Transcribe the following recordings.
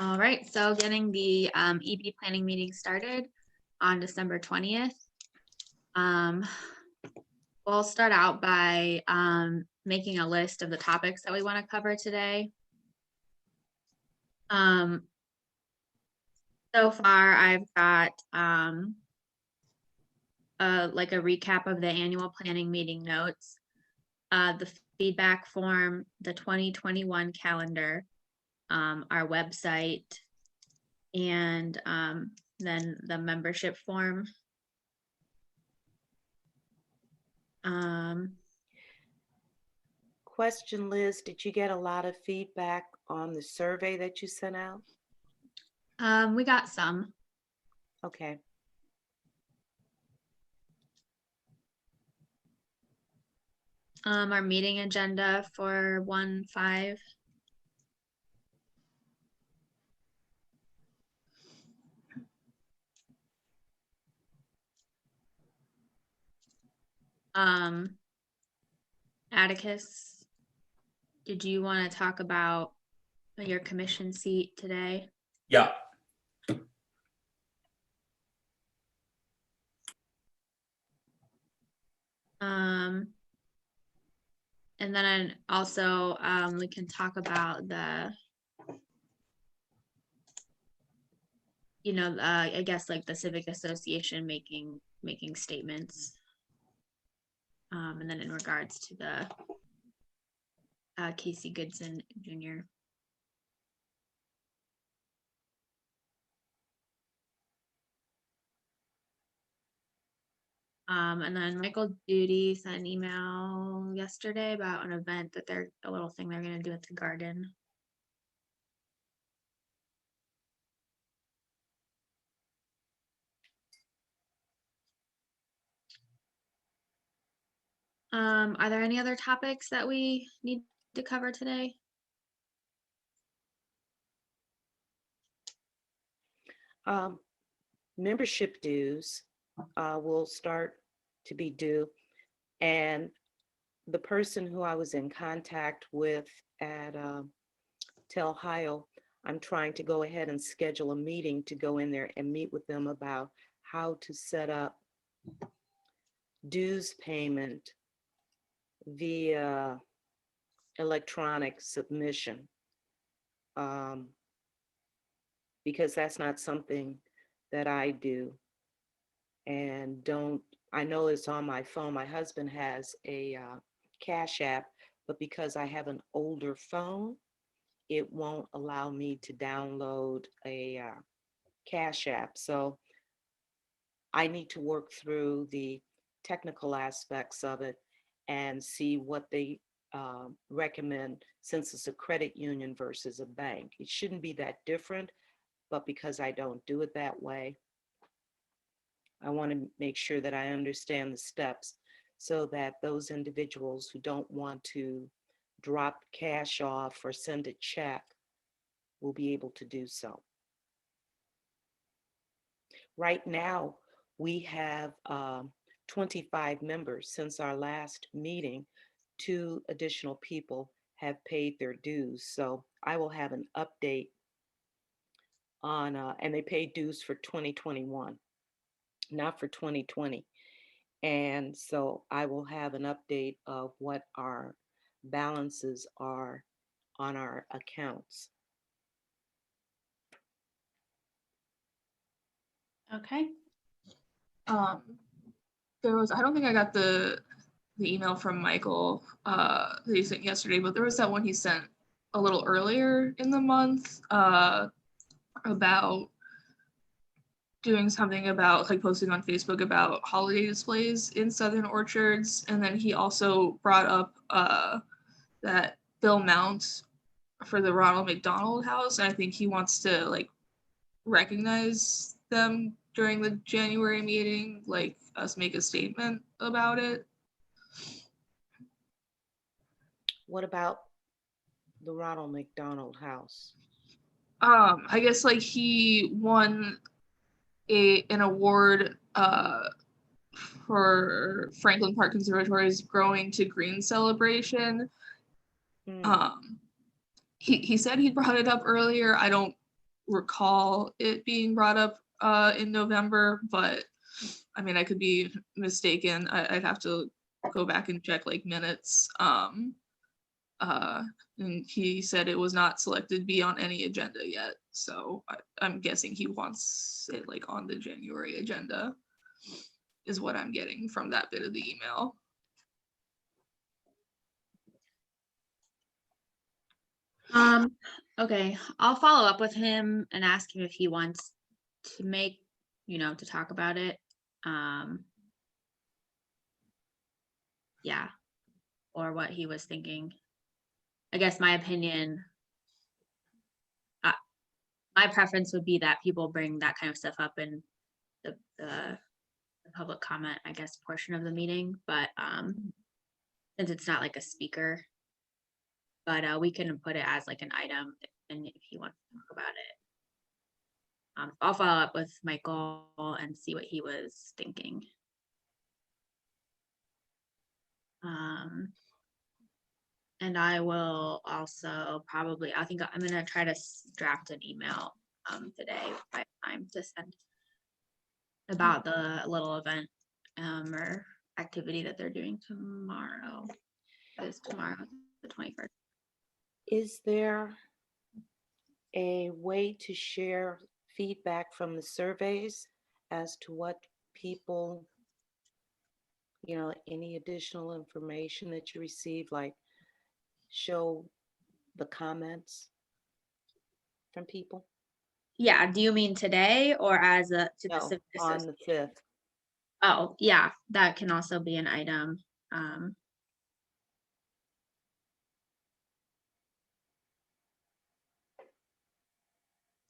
All right, so getting the EB planning meeting started on December 20th. We'll start out by making a list of the topics that we want to cover today. So far, I've got like a recap of the annual planning meeting notes, the feedback form, the 2021 calendar, our website, and then the membership form. Question, Liz, did you get a lot of feedback on the survey that you sent out? We got some. Okay. Our meeting agenda for 1/5. Atticus, did you want to talk about your commission seat today? Yeah. And then also we can talk about the, I guess like the Civic Association making statements. And then in regards to the Casey Goodson Jr. And then Michael Duty sent an email yesterday about an event that a little thing they're going to do at the garden. Are there any other topics that we need to cover today? Membership dues will start to be due, and the person who I was in contact with at Ohio, I'm trying to go ahead and schedule a meeting to go in there and meet with them about how to set up dues payment via electronic submission, because that's not something that I do and I know it's on my phone. My husband has a Cash App, but because I have an older phone, it won't allow me to download a Cash App. So I need to work through the technical aspects of it and see what they recommend, since it's a credit union versus a bank. It shouldn't be that different, but because I don't do it that way, I want to make sure that I understand the steps so that those individuals who don't want to drop cash off or send a check will be able to do so. Right now, we have 25 members. Since our last meeting, 2 additional people have paid their dues. So I will have an update on, and they paid dues for 2021, not for 2020. And so I will have an update of what our balances are on our accounts. Okay. There was, I don't think I got the email from Michael that he sent yesterday, but there was that one he sent a little earlier in the month about doing something about like posting on Facebook about holiday displays in Southern Orchards. And then he also brought up that Bill Mount for the Ronald McDonald House. And I think he wants to like recognize them during the January meeting, like us make a statement about it. What about the Ronald McDonald House? I guess like he won an award for Franklin Park Conservatory's Growing to Green celebration. He said he brought it up earlier. I don't recall it being brought up in November, but I mean, I could be mistaken. I'd have to go back and check like minutes. And he said it was not selected to be on any agenda yet. So I'm guessing he wants it like on the January agenda, is what I'm getting from that bit of the email. Okay, I'll follow up with him and ask him if he wants to make, to talk about it. Yeah, or what he was thinking. I guess my opinion, my preference would be that people bring that kind of stuff up in the public comment, I guess, portion of the meeting, but since it's not like a speaker, but we can put it as like an item, and if he wants to talk about it. I'll follow up with Michael and see what he was thinking. And I will also probably, I think I'm gonna try to draft an email today by time to send about the little event or activity that they're doing tomorrow. Is tomorrow the 21st? Is there a way to share feedback from the surveys as to what people, any additional information that you receive, like show the comments from people? Yeah, do you mean today or as to the No, Civic on the Association? 5th. Oh, yeah, that can also be an item.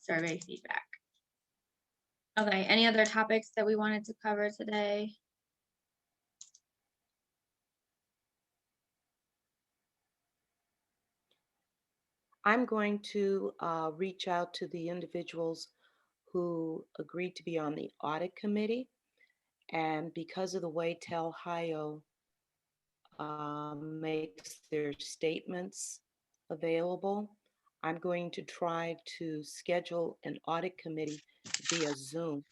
Survey feedback. Okay, any other topics that we wanted to cover today? I'm going to reach out to the individuals who agreed to be on the audit committee. And because of the way Ohio makes their statements available, I'm going to try to schedule an audit committee via Zoom.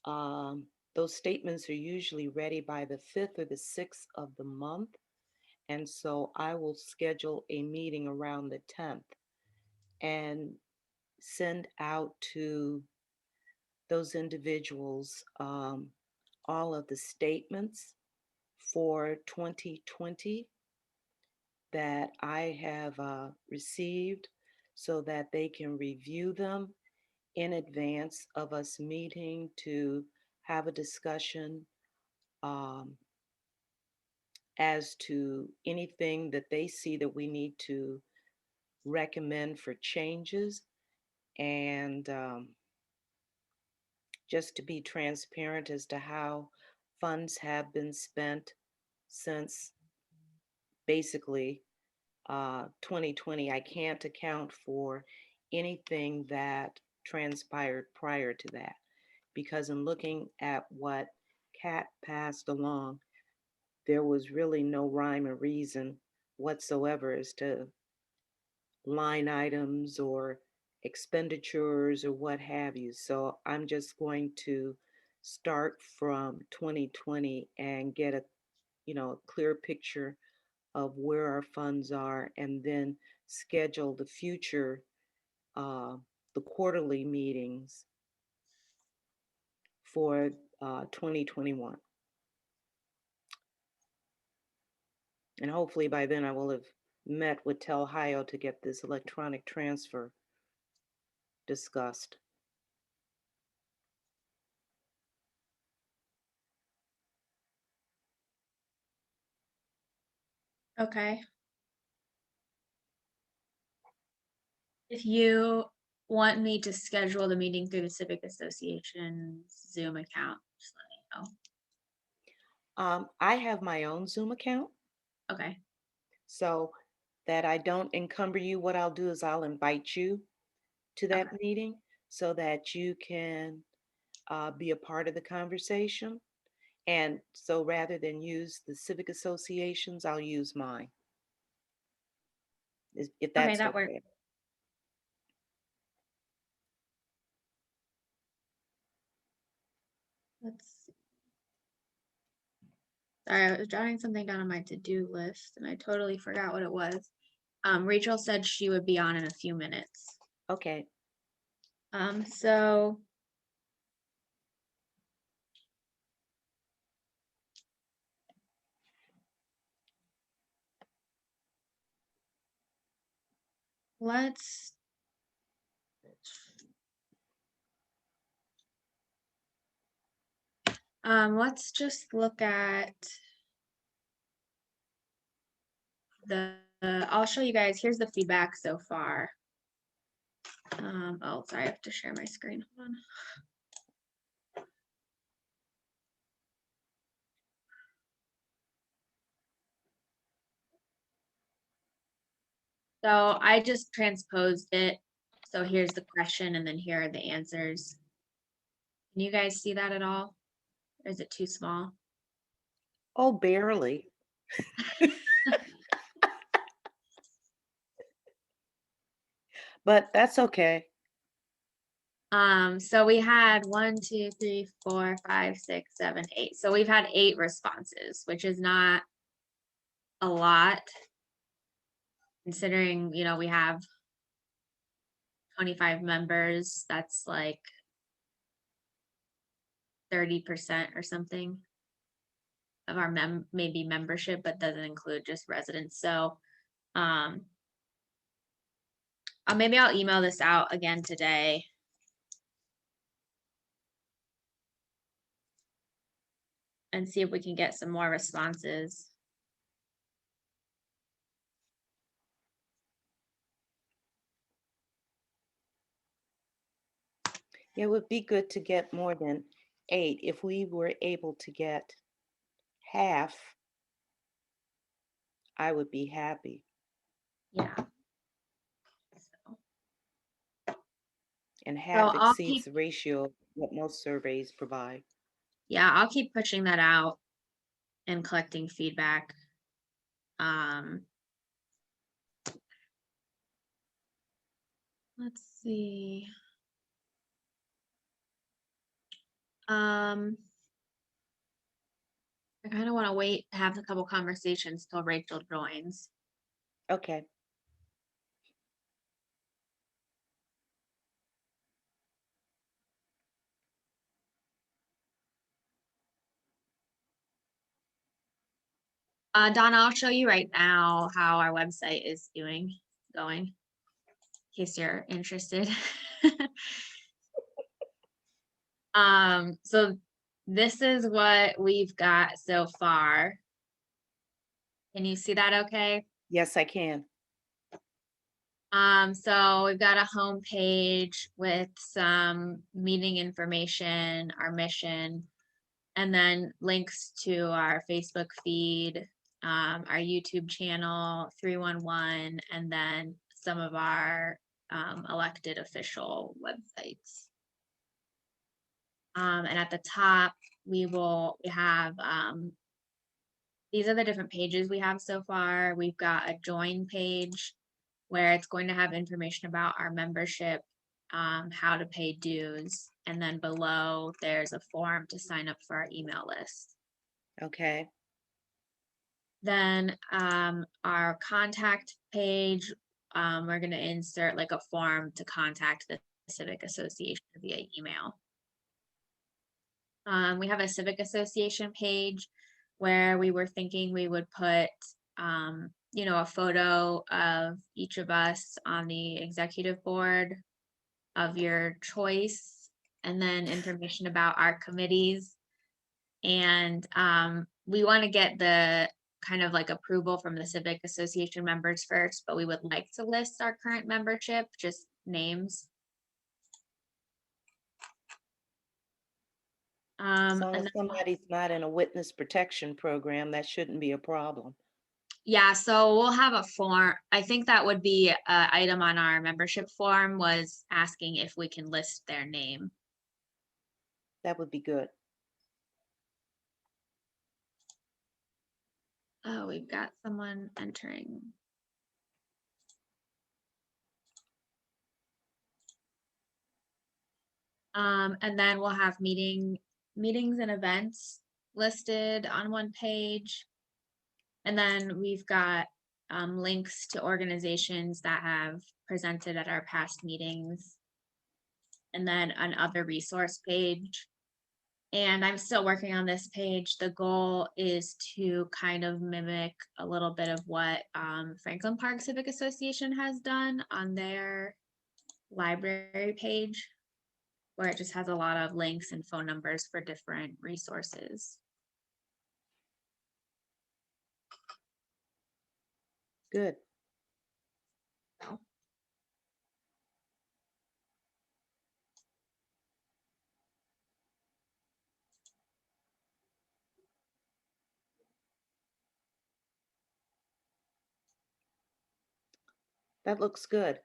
Those statements are usually ready by the 5th or the 6th of the month. And so I will schedule a meeting around the 10th and send out to those individuals all of the statements for 2020 that I have received so that they can review them in advance of us meeting to have a discussion as to anything that they see that we need to recommend for changes. And just to be transparent as to how funds have been spent since basically 2020. I can't account for anything that transpired prior to that, because in looking at what Kat passed along, there was really no rhyme or reason whatsoever as to line items or expenditures or what have you. So I'm just going to start from 2020 and get a clear picture of where our funds are, and then schedule the future, the quarterly meetings for 2021. And hopefully by then I will have met with Ohio to get this electronic transfer discussed. Okay. If you want me to schedule the meeting through the Civic Association Zoom account, just let me I have my own Zoom account, know. Okay. so that I don't encumber you. What I'll do is I'll invite you to that Okay. meeting so that you can be a part of the conversation. And so rather than use the civic associations, I'll use mine, if Okay, that's that works. okay. let's see. Sorry, I was jotting something down on my to-do list and I totally forgot what it was. Rachel said she would be on in a few minutes. Okay. So let's just look at I'll show you guys, here's the feedback so far. Oh, sorry, I have to share my screen. Hold on. So I just transposed it. So here's the question and then here are the answers. Can you guys see that at all? Or is it too small? Oh, barely. But that's okay. So we had 1, 2, 3, 4, 5, 6, 7, 8. So we've had 8 responses, which is not a lot. Considering, you know, we have 25 members, that's like 30% or something of our maybe membership, but doesn't include just residents. So maybe I'll email this out again today. And see if we can get some more responses. It would be good to get more than 8. If we were able to get half, I would be happy. Yeah. And half I'll exceeds the ratio of what most surveys provide. Yeah, I'll keep pushing that out and collecting feedback. Let's see. I kind of want to wait to have a couple conversations till Rachel joins. Okay. Donna, I'll show you right now how our website is going, in case you're interested. So this is what we've got so far. Can you see that okay? Yes, I can. So we've got a home page with some meeting information, our mission, and then links to our Facebook feed, our YouTube channel, 311, and then some of our elected official websites. And at the top, we have, these are the different pages we have so far. We've got a join page where it's going to have information about our membership, how to pay dues, and then below there's a form to sign up for our email list. Okay. Then our contact page, we're going to insert like a form to contact the Civic Association via email. We have a Civic Association page where we were thinking we would put, you know, a photo of each of us on the executive board of your choice, and then information about our committees. And we want to get the kind of like approval from the Civic Association members first, but we would like to list our current membership, just names. As long And as then, somebody's not in a witness protection program, that shouldn't be a problem. yeah, so we'll have a form. I think that would be an item on our membership form, was asking if we can list their name. That would be good. Oh, we've got someone entering. And then we'll have meeting meetings and events listed on one page. And then we've got links to organizations that have presented at our past meetings. And then an other resource page. And I'm still working on this page. The goal is to kind of mimic a little bit of what Franklin Park Civic Association has done on their library page, where it just has a lot of links and phone numbers for different resources. Good. That looks good.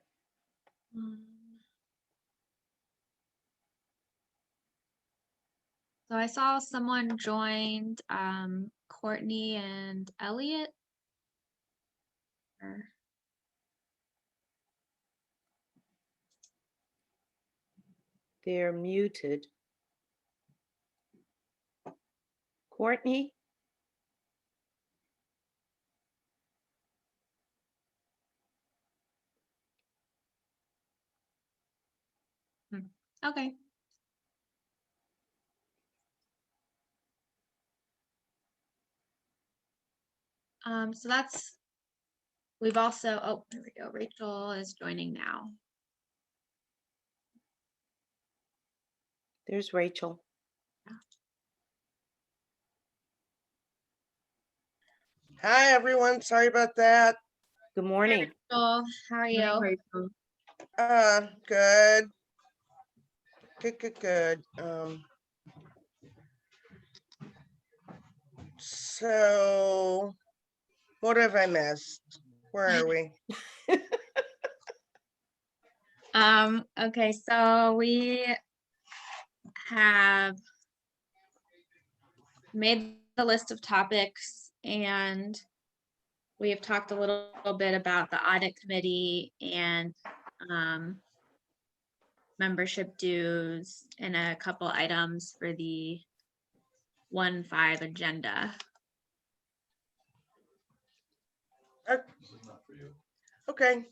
So I saw someone joined, Courtney and Elliot. They're muted. Courtney? Okay. So that's, we've also, oh, there we go. Rachel is joining now. There's Rachel. Hi, everyone. Sorry about that. Good morning. Rachel, how are you? Rachel. Good. Good. So what have I missed? Where are we? Okay, so we have made the list of topics and we have talked a little bit about the audit committee and membership dues and a couple items for the 1-5 agenda. Okay.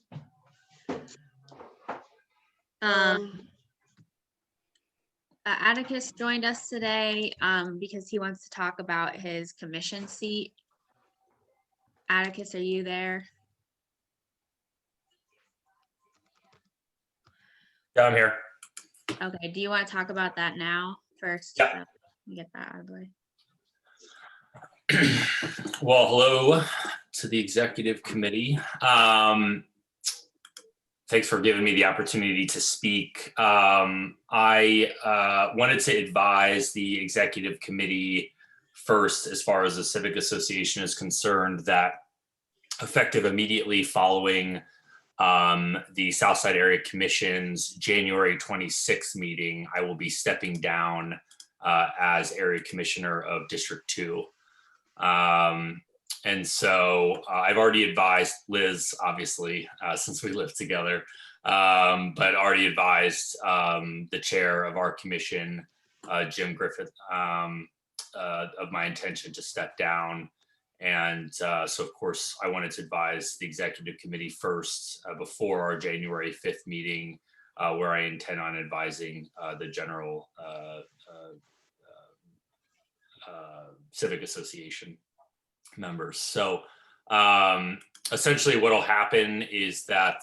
Atticus joined us today because he wants to talk about his commission seat. Atticus, are you there? Yeah, I'm here. Okay, do you want to talk about that now first? Yeah. Let me get that out of the way. Well, hello to the executive committee. Thanks for giving me the opportunity to speak. I wanted to advise the executive committee first, as far as the Civic Association is concerned, that effective immediately following the Southside Area Commission's January 26th meeting, I will be stepping down as Area Commissioner of District 2. And so I've already advised Liz, obviously, since we live together, but already advised the chair of our commission, Jim Griffith, of my intention to step down. And so, of course, I wanted to advise the executive committee first before our January 5th meeting, where I intend on advising the general Civic Association members. So essentially what will happen is that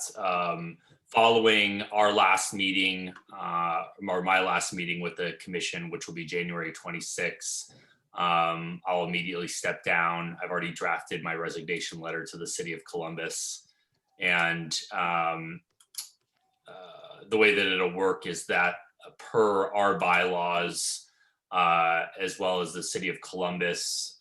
following our last meeting, or my last meeting with the commission, which will be January 26th, I'll immediately step down. I've already drafted my resignation letter to the city of Columbus. And the way that it'll work is that per our bylaws, as well as the city of Columbus,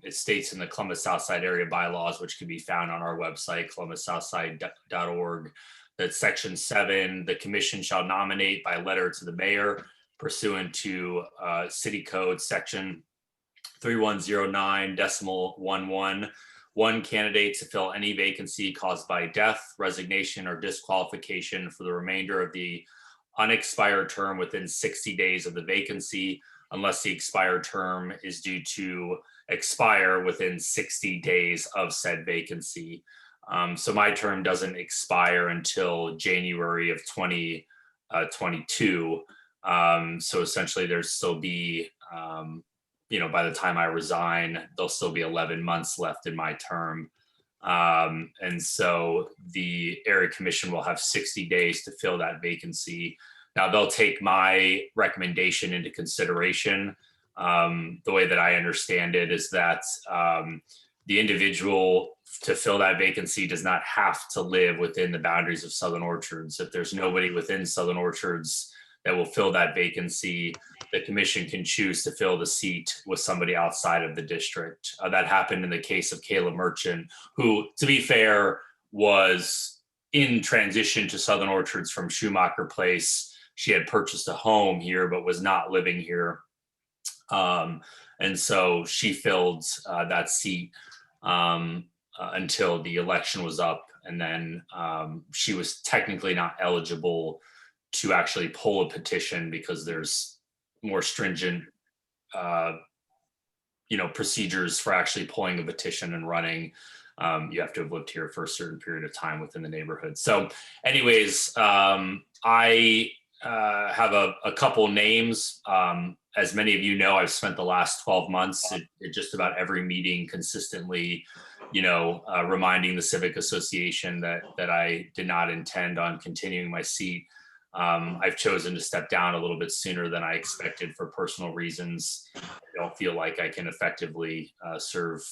it states in the Columbus Southside area bylaws, which can be found on our website, columbusSouthside.org, that section 7, the commission shall nominate by letter to the mayor pursuant to city code section 3109.11, one candidate to fill any vacancy caused by death, resignation, or disqualification for the remainder of the unexpired term within 60 days of the vacancy, unless the expired term is due to expire within 60 days of said vacancy. So my term doesn't expire until January of 2022. So essentially there'll still be, by the time I resign, there'll still be 11 months left in my term. And so the area commission will have 60 days to fill that vacancy. Now they'll take my recommendation into consideration. The way that I understand it is that the individual to fill that vacancy does not have to live within the boundaries of Southern Orchards. If there's nobody within Southern Orchards that will fill that vacancy, the commission can choose to fill the seat with somebody outside of the district. That happened in the case of Kayla Merchant, who, to be fair, was in transition to Southern Orchards from Schumacher Place. She had purchased a home here, but was not living here. And so she filled that seat until the election was up. And then she was technically not eligible to actually pull a petition because there's more stringent, procedures for actually pulling a petition and running. You have to have lived here for a certain period of time within the neighborhood. So anyways, I have a couple names. As many of you know, I've spent the last 12 months at just about every meeting consistently, reminding the Civic Association that I did not intend on continuing my seat. I've chosen to step down a little bit sooner than I expected for personal reasons. I don't feel like I can effectively serve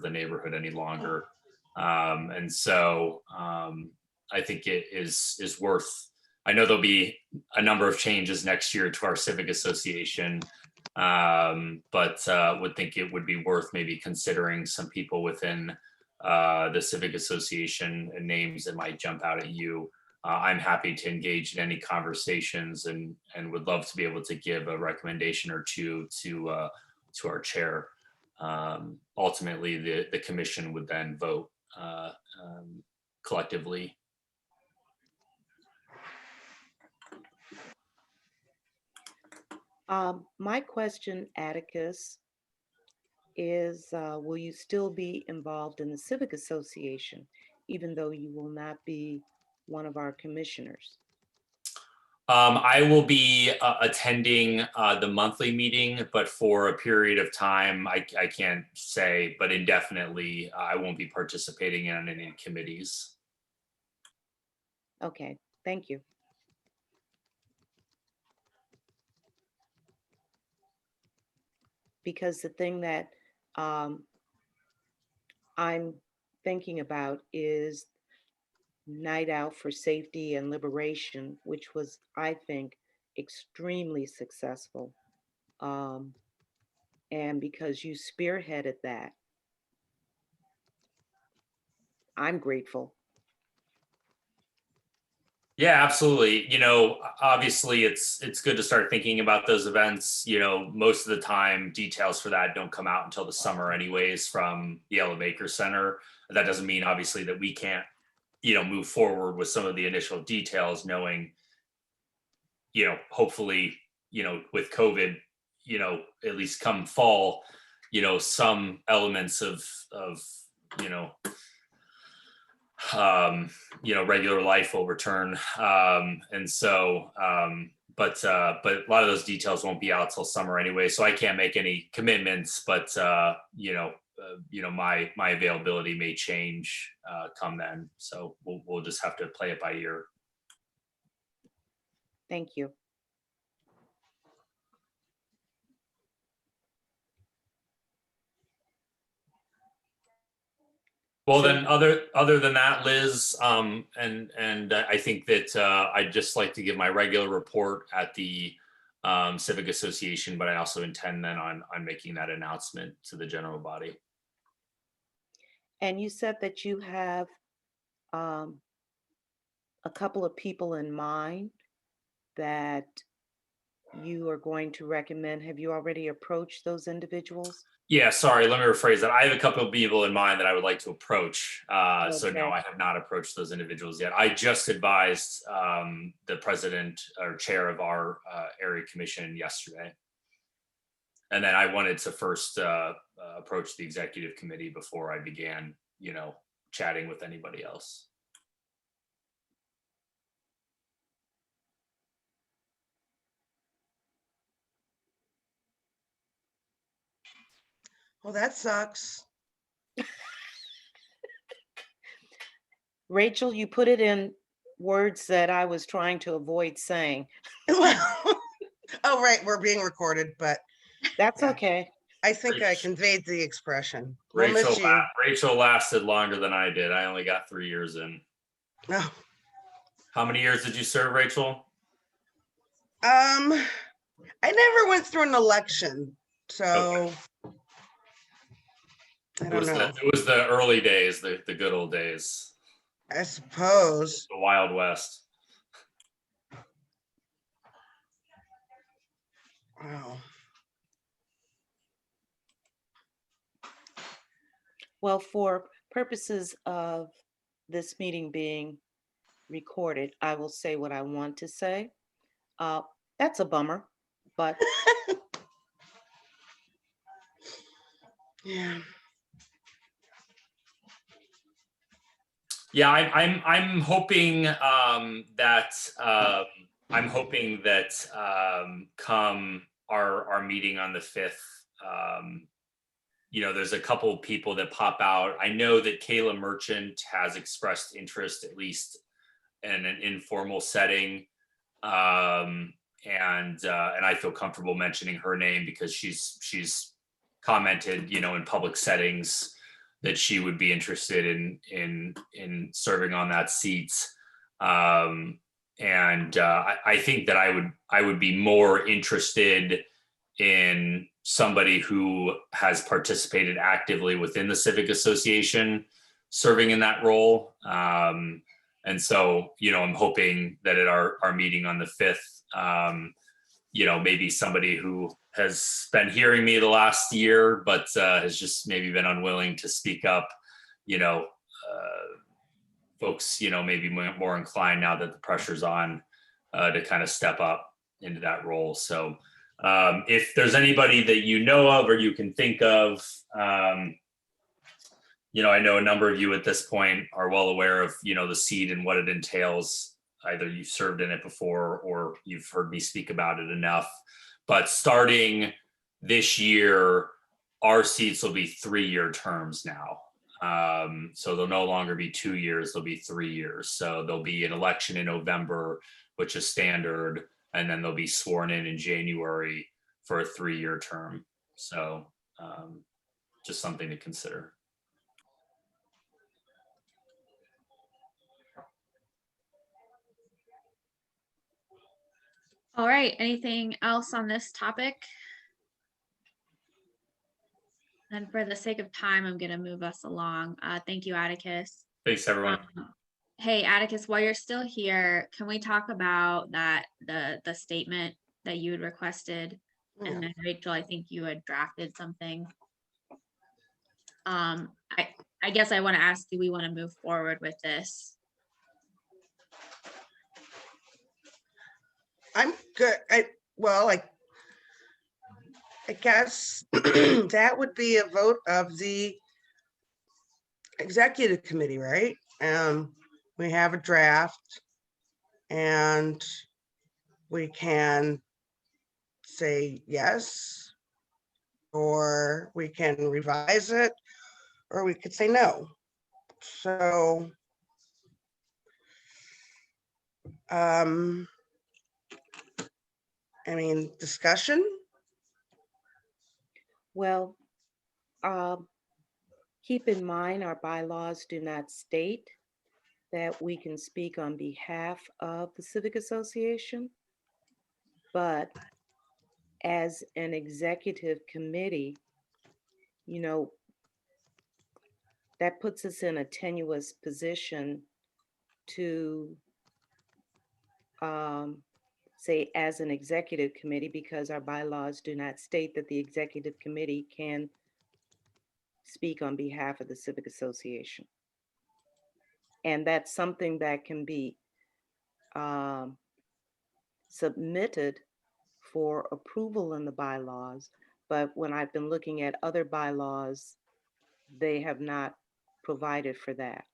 the neighborhood any longer. And so I think it is worth, I know there'll be a number of changes next year to our Civic Association, but would think it would be worth maybe considering some people within the Civic Association and names that might jump out at you. I'm happy to engage in any conversations and would love to be able to give a recommendation or two to our chair. Ultimately, the commission would then vote collectively. My question, Atticus, is will you still be involved in the Civic Association, even though you will not be one of our commissioners? I will be attending the monthly meeting, but for a period of time, I can't say, but indefinitely, I won't be participating in any committees. Okay, thank you. Because the thing that I'm thinking about is Night Out for Safety and Liberation, which was, I think, extremely successful. And because you spearheaded that, I'm grateful. Yeah, absolutely. Obviously it's good to start thinking about those events. Most of the time details for that don't come out until the summer anyways from the Ella Baker Center. That doesn't mean obviously that we can't, move forward with some of the initial details, knowing, hopefully, with COVID, at least come fall, some elements of regular life will return. And so, but a lot of those details won't be out till summer anyway. So I can't make any commitments, but, my availability may change come then. So we'll just have to play it by ear. Thank you. Well, then other than that, Liz, and I think that I'd just like to give my regular report at the Civic Association, but I also intend then on making that announcement to the general body. And you said that you have a couple of people in mind that you are going to recommend. Have you already approached those individuals? Yeah, sorry, let me rephrase that. I have a couple of people in mind that I would like to approach. So no, Okay. I have not approached those individuals yet. I just advised the president or chair of our area commission yesterday. And then I wanted to first approach the executive committee before I began, chatting with anybody else. Well, that sucks. Rachel, you put it in words that I was trying to avoid saying. Well, oh, right, we're being recorded, but That's Yeah. okay. I think I conveyed the expression. We'll miss you. Rachel lasted longer than I did. I only got 3 years in. Oh, How many years did you serve, Rachel? I never went through an election, so I It don't was know. it was the early days, the good old days, I suppose. the Wild West. Wow. Well, for purposes of this meeting being recorded, I will say what I want to say. That's a bummer, but Yeah. Yeah, I'm hoping that come our meeting on the 5th, there's a couple people that pop out. I know that Kayla Merchant has expressed interest, at least in an informal setting, and I feel comfortable mentioning her name because she's commented, in public settings that she would be interested in serving on that seat. I think that I would be more interested in somebody who has participated actively within the Civic Association serving in that role. And so, I'm hoping that at our meeting on the 5th, maybe somebody who has been hearing me the last year, but has just maybe been unwilling to speak up, folks, maybe more inclined now that the pressure's on to kind of step up into that role. So if there's anybody that you know of or you can think of, I know a number of you at this point are well aware of, the seat and what it entails. Either you've served in it before or you've heard me speak about it enough. But starting this year, our seats will be 3-year terms now. So they'll no longer be 2 years, they'll be 3 years. So there'll be an election in November, which is standard, and then they'll be sworn in January for a 3-year term. So just something to consider. All right, anything else on this topic? And for the sake of time, I'm gonna move us along. Thank you, Atticus. Thanks, everyone. Hey, Atticus, while you're still here, can we talk about the statement that you had requested? And then Rachel, I think you had drafted something. I guess I want to ask, do we want to move forward with this? I'm good. I guess that would be a vote of the executive committee, right? We have a draft and we can say yes, or we can revise it, or we could say no. So, discussion? well, keep in mind our bylaws do not state that we can speak on behalf of the Civic Association, but as an executive committee, that puts us in a tenuous position to say as an executive committee, because our bylaws do not state that the executive committee can speak on behalf of the Civic Association. And that's something that can be submitted for approval in the bylaws, But when I've been looking at other bylaws, they have not provided for that.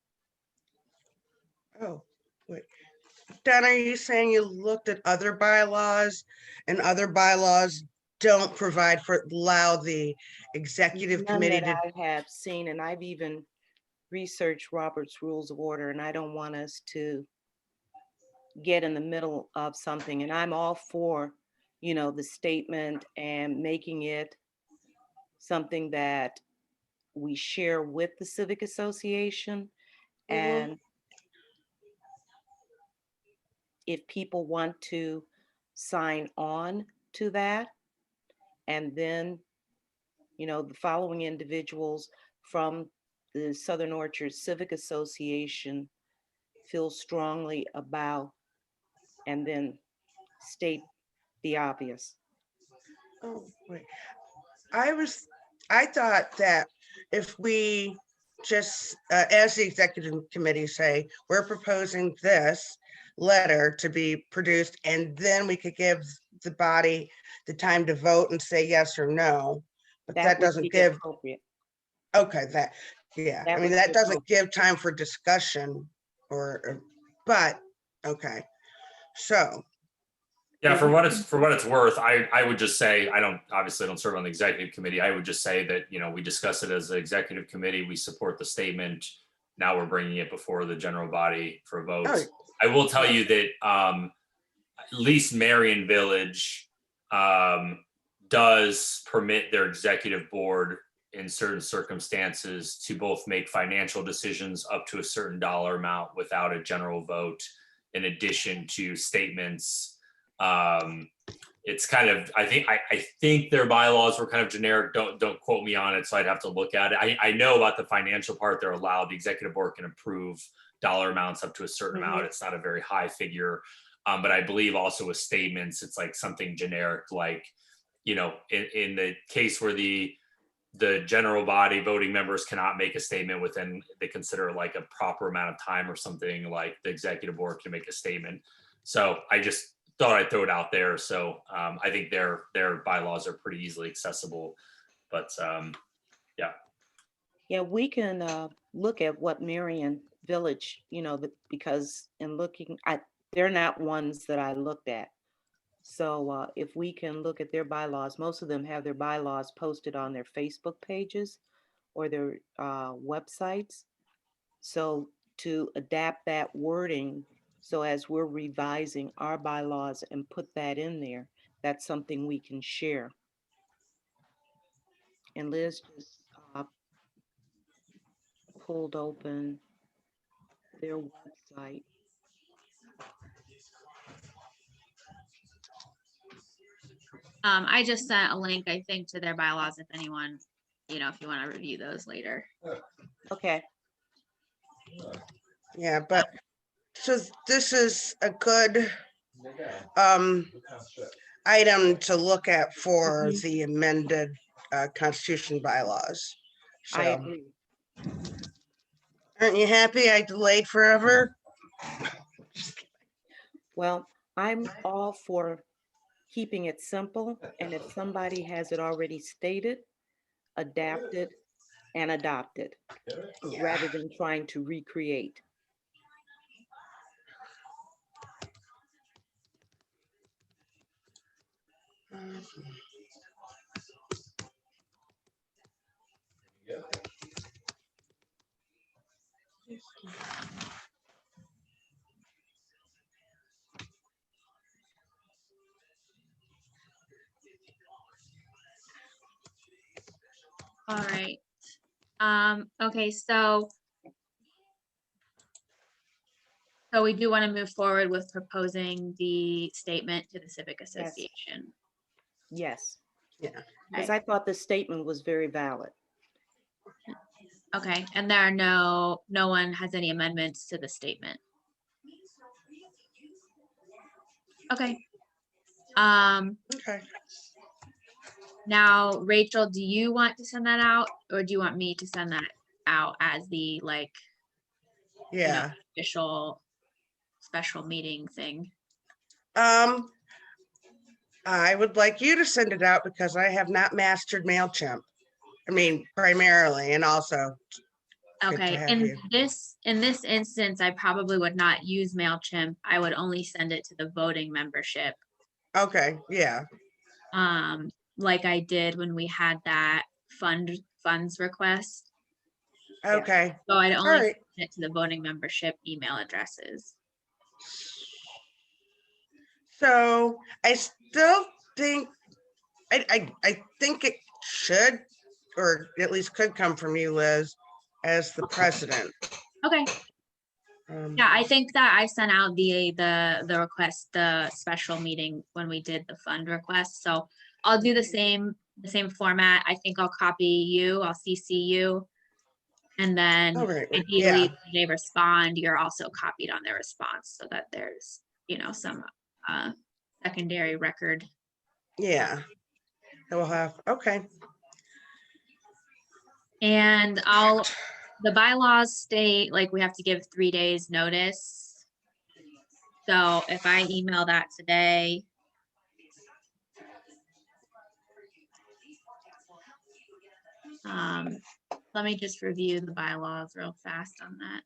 Oh, wait. Donna, are you saying you looked at other bylaws and other bylaws don't provide for, allow the executive None committee that to? I have seen, and I've even researched Robert's Rules of Order, and I don't want us to get in the middle of something. And I'm all for, the statement and making it something that we share with the Civic Association. Mhm. And if people want to sign on to that, and then, the following individuals from the Southern Orchard Civic Association feel strongly about, and then state the obvious. Oh, wait. I thought that if we just, as the executive committee say, we're proposing this letter to be produced, and then we could give the body the time to vote and say yes or no. But that would doesn't be give, appropriate. okay, yeah, I That mean, would that be doesn't give time for discussion but, okay. So, Yeah, for what it's worth, I would just say, I don't serve on the executive committee. I would just say that, we discuss it as the executive committee. We support the statement. Now we're bringing it before the general body for a vote. Oh, I will tell you that at least Marion Village does permit their executive board in certain circumstances to both make financial decisions up to a certain dollar amount without a general vote, in addition to statements. It's kind of, I think their bylaws were kind of generic. Don't quote me on it, so I'd have to look at it. I know about the financial part. They're allowed, the executive board can approve dollar amounts up to a certain amount. It's not a very high figure. But I believe also with statements, it's like something generic, like, in the case where the general body voting members cannot make a statement within, they consider like a proper amount of time or something, like the executive board can make a statement. So I just thought I'd throw it out there. So I think their bylaws are pretty easily accessible, but yeah. Yeah, we can look at what Marion Village, because in looking, they're not ones that I looked at. So if we can look at their bylaws, most of them have their bylaws posted on their Facebook pages or their websites. So to adapt that wording, so as we're revising our bylaws and put that in there, that's something we can share. And Liz just pulled open their website. I just sent a link, I think, to their bylaws if anyone, if you want to review those later. Okay. yeah, but, so this is a good item to look at for Mhm. the amended Constitution bylaws. I So, agree. aren't you happy I delayed forever? Well, I'm all for keeping it simple, and if somebody has it already stated, adapted and adopted, Yeah. rather than trying to recreate. All right. Okay, so we do want to move forward with proposing the statement to the Civic Association. Yes, Yeah. because I thought the statement was very valid. Okay, and there are no one has any amendments to the statement. Okay. Okay. Now, Rachel, do you want to send that out, or do you want me to send that out as the Yeah. official special meeting thing? I would like you to send it out because I have not mastered MailChimp. I mean, primarily, and also good to Okay, have in you. this instance, I probably would not use MailChimp. I would only send it to the voting membership. Okay, yeah, Like I did when we had that funds request. okay, So I'd all only right. send it to the voting membership email addresses. So I still think, I think it should, or at least could come from you, Liz, as the president. Okay, yeah, I think that I sent out the request, the special meeting when we did the fund request, so I'll do the same format. I think I'll copy you, I'll CC you. And then All right, ideally, yeah, when they respond, you're also copied on their response so that there's, some secondary record. yeah. That will have, okay, And the bylaws state like we have to give 3 days notice. So if I email that today. Let me just review the bylaws real fast on that.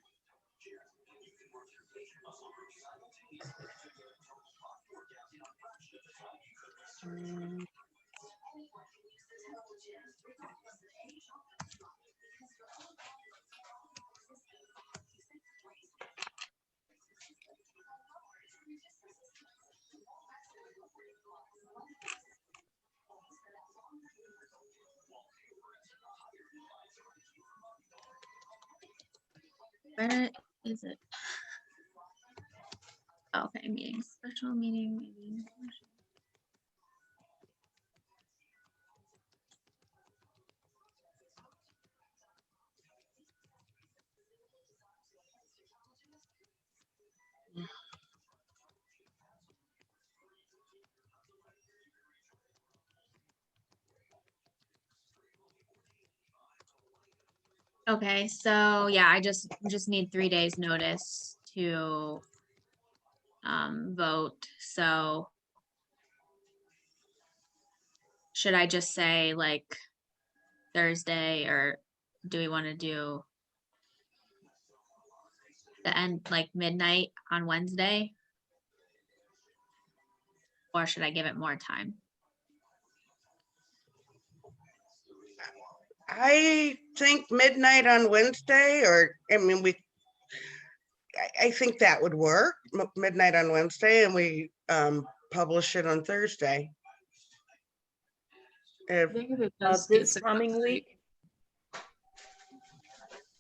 Where is it? Okay, special meeting. Okay, so yeah, I just need 3 days notice to vote, so should I just say like Thursday, or do we want to do the end like midnight on Wednesday? Or should I give it more time? I think midnight on Wednesday, or, I mean, I think that would work, midnight on Wednesday, and we publish it on Thursday. I If, think if it Of does get this coming successful, week?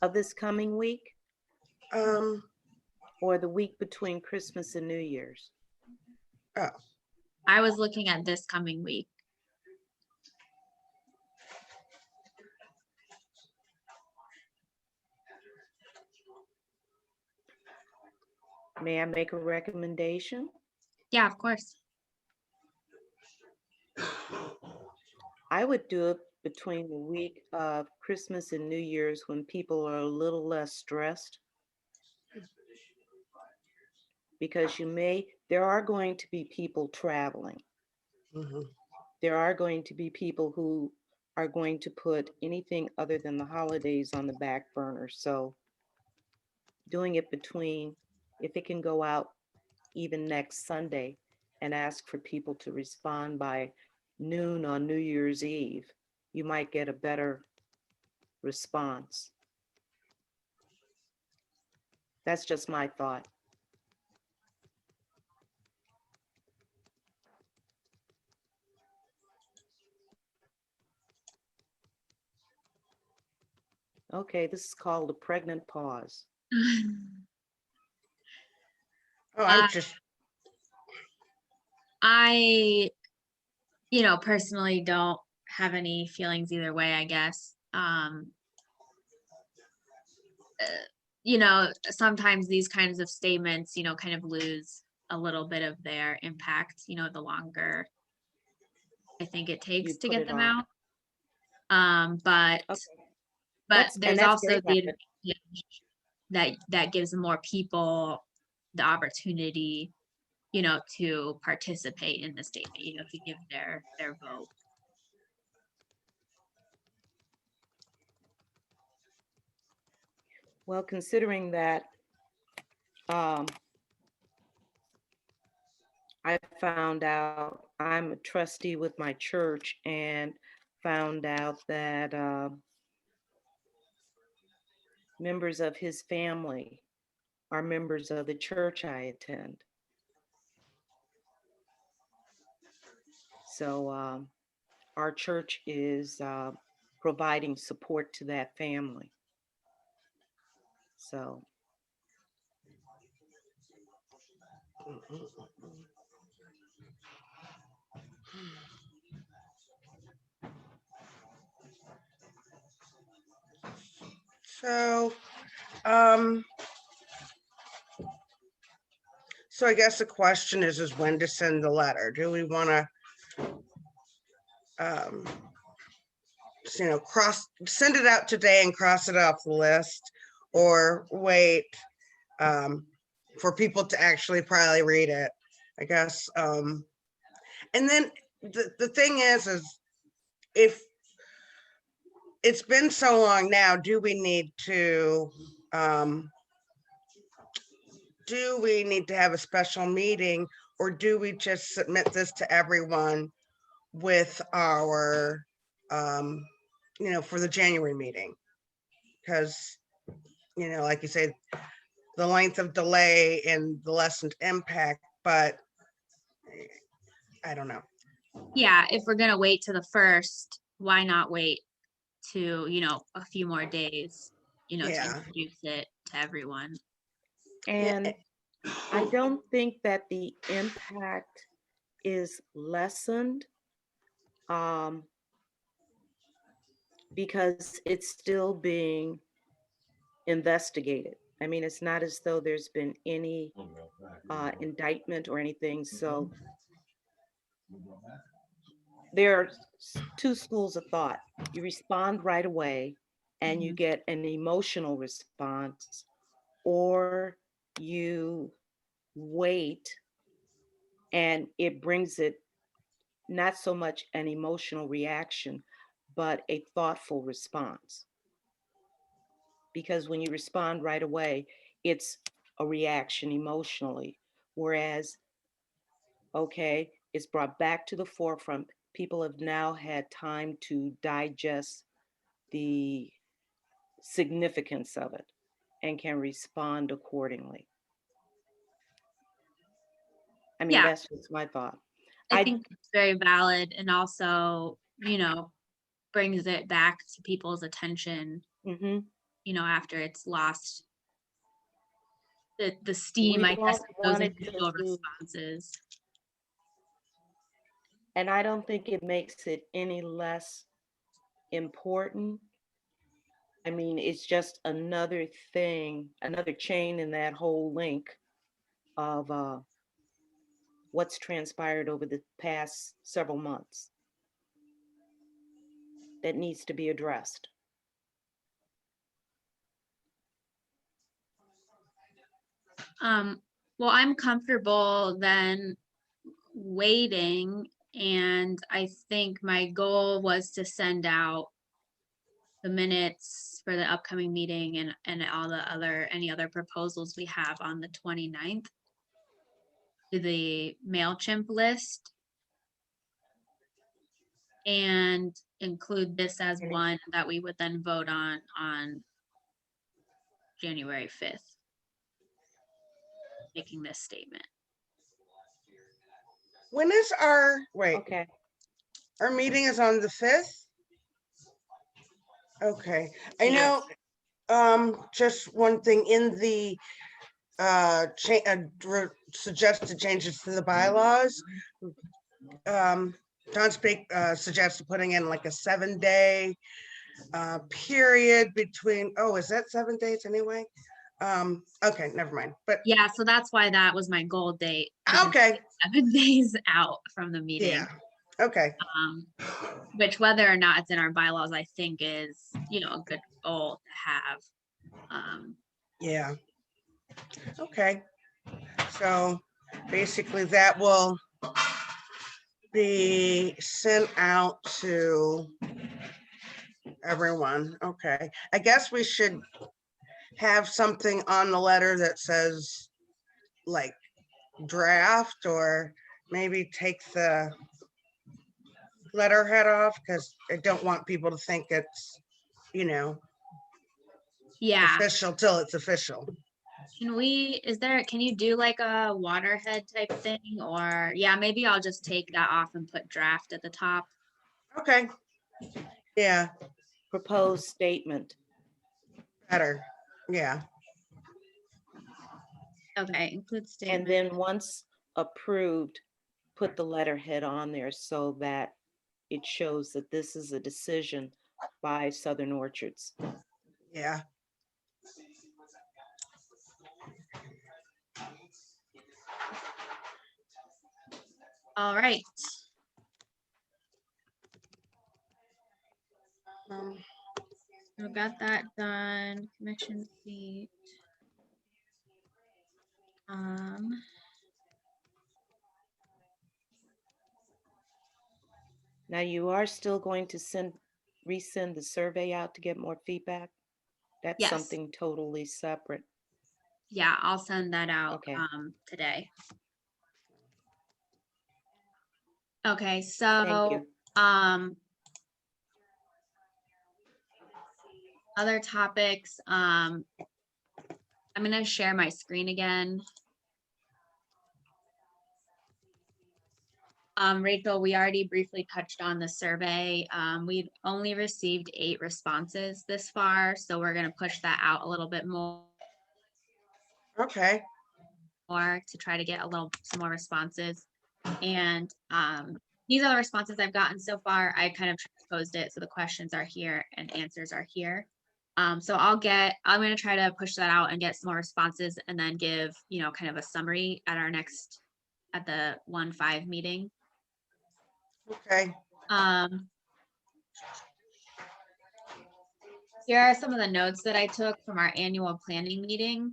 Of this coming week um, or the week between Christmas and New Year's? oh, I was looking at this coming week. May I make a recommendation? Yeah, of course. I would do it between the week of Christmas and New Year's when people are a little less stressed. Because there are going to be people traveling. mhm. There are going to be people who are going to put anything other than the holidays on the back burner. So doing it between, if it can go out even next Sunday and ask for people to respond by noon on New Year's Eve, you might get a better response. That's just my thought. Okay, this is called a pregnant pause. Oh, I'm Uh, just, I, personally don't have any feelings either way, I guess. Sometimes these kinds of statements, kind of lose a little bit of their impact, the longer I think it takes You to put get it them on. out. But Okay. but And there's that's also very the happy. advantage that gives more people the opportunity to participate in the statement, to give their vote. Well, considering that, I found out I'm a trustee with my church and found out that members of his family are members of the church I attend. So our church is providing support to that family. So So, so I guess the question is when to send the letter. Do we want to, send it out today and cross it off the list, or wait for people to actually probably read it, I guess. And then the thing is if it's been so long now, do we need to have a special meeting, or do we just submit this to everyone with our, for the January meeting? Because, like you say, the length of delay and the lessened impact, but I don't know. Yeah, if we're gonna wait to the 1st, why not wait to, a few more days, to Yeah. introduce it to everyone. and I don't think that the impact is lessened because it's still being investigated. I mean, it's not as though there's been any indictment or anything. So there are two schools of thought. You respond right away and you get an emotional response, or you wait and it brings it not so much an emotional reaction, but a thoughtful response. Because when you respond right away, it's a reaction emotionally. Whereas, okay, it's brought back to the forefront. People have now had time to digest the significance of it and can respond accordingly. I mean, Yeah. that's just my thought. I think it's very valid, and also, brings it back to people's attention, Mhm. After it's lost the steam, We I guess, don't of those want it to individual lose. responses. And I don't think it makes it any less important. I mean, it's just another thing, another chain in that whole link of what's transpired over the past several months that needs to be addressed. Well, I'm comfortable then waiting, and I think my goal was to send out the minutes for the upcoming meeting and any other proposals we have on the 29th to the MailChimp list, and include this as one that we would then vote on January 5th, making this statement. When is our Okay. our meeting is on the 5th? Okay, I know, just one thing in the suggested changes to the bylaws. Don suggested putting in like a 7-day period between, is that 7 days anyway? Okay, never mind, but Yeah, so that's why that was my goal date. okay, 7 days out from the meeting. yeah, okay, Which, whether or not it's in our bylaws, I think is, a good goal to have. yeah. Okay, so basically that will be sent out to everyone. Okay, I guess we should have something on the letter that says like draft, or maybe take the letterhead off, because I don't want people to think it's, Yeah, official till it's official. can you do like a waterhead type thing, or, yeah, maybe I'll just take that off and put draft at the top. Okay. Yeah, Proposed statement. better. Yeah, Okay, include And statement. then once approved, put the letterhead on there so that it shows that this is a decision by Southern Orchards. yeah. All right. Um, We got that done, commission seat. Now, you are still going to resend the survey out to get more feedback? That's Yes. something totally separate. Yeah, I'll send that out, Okay. today. Okay, Thank so, you. other topics, I'm gonna share my screen again. Rachel, we already briefly touched on the survey. We've only received 8 responses this far, so we're gonna push that out a little bit more Okay, to try to get some more responses. And these are the responses I've gotten so far. I kind of transposed it, so the questions are here and answers are here. So I'm gonna try to push that out and get some more responses, and then give, kind of a summary at the 1-5 meeting. okay. Here are some of the notes that I took from our annual planning meeting.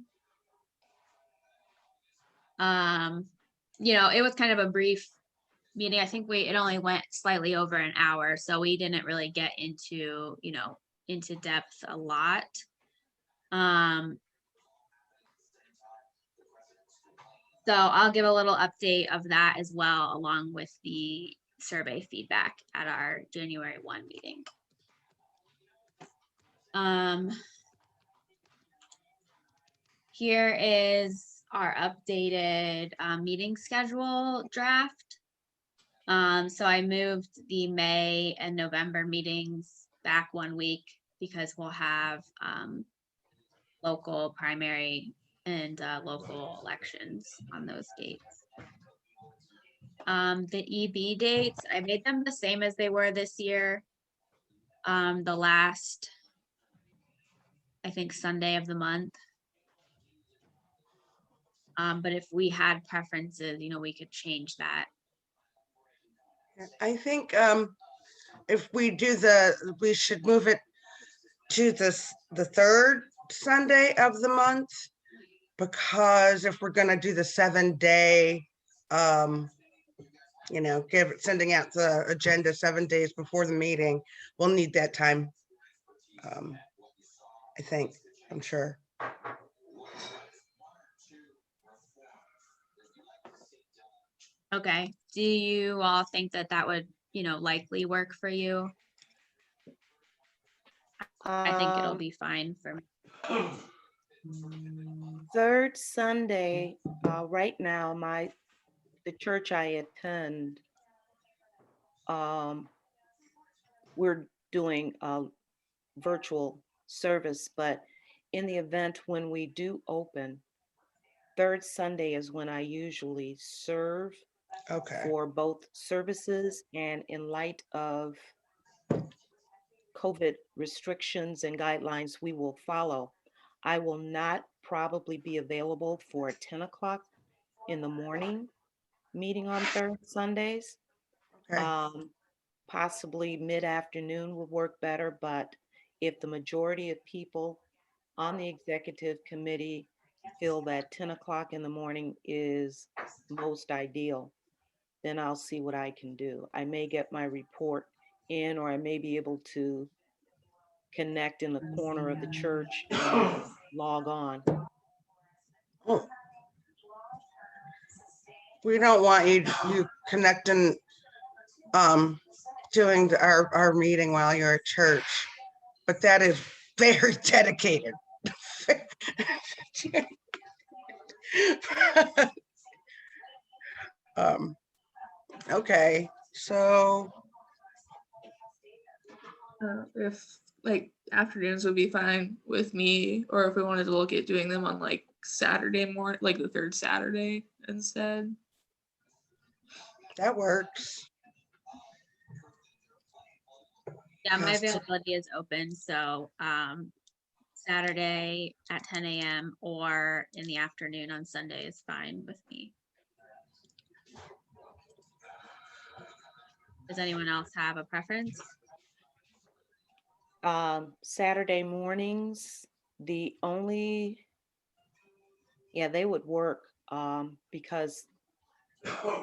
It was kind of a brief meeting. I think it only went slightly over an hour, so we didn't really get into depth a lot. So I'll give a little update of that as well, along with the survey feedback at our January 1 meeting. Here is our updated meeting schedule draft. So I moved the May and November meetings back 1 week because we'll have local primary and local elections on those dates. The EB dates, I made them the same as they were this year. The last, I think, Sunday of the month. But if we had preferences, we could change that. I think if we we should move it to the third Sunday of the month, because if we're gonna do the 7-day, sending out the agenda 7 days before the meeting, we'll need that time. I think, I'm sure. Okay, do you all think that would, likely work for you? I think it'll be fine for me. Third Sunday, right now, the church I attend, we're doing a virtual service, but in the event when we do open, third Sunday is when I usually serve Okay, for both services, and in light of COVID restrictions and guidelines we will follow, I will not probably be available for a 10 o'clock in the morning meeting on third Sundays. okay, Possibly mid-afternoon would work better, but if the majority of people on the executive committee feel that 10 o'clock in the morning is most ideal, then I'll see what I can do. I may get my report in, or I may be able to connect in the corner of the church and log on. Oh. We don't want you connecting, doing our meeting while you're at church, but that is very dedicated. Okay, so If like afternoons would be fine with me, or if we wanted to look at doing them on like Saturday morning, like the third Saturday instead. that works. Yeah, my Yes. availability is open, so Saturday at 10 a.m. or in the afternoon on Sunday is fine with me. Does anyone else have a preference? Saturday mornings, they would work, because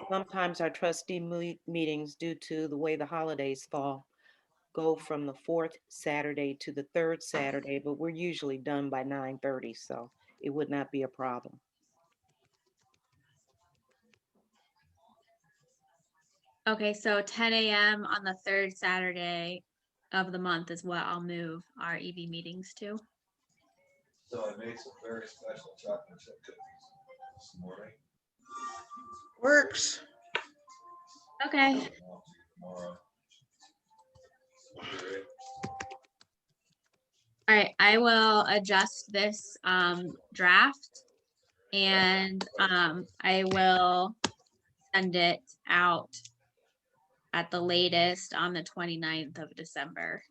sometimes our trustee meetings, due to the way the holidays fall, go from the fourth Saturday to the third Saturday, but we're usually done by 9:30, so it would not be a problem. Okay, so 10 a.m. on the third Saturday of the month is what I'll move our EV meetings to. So I made some very special chocolate chip cookies this morning. Works. Okay, Tomorrow. all right, I will adjust this draft and I will send it out at the latest on the 29th of December.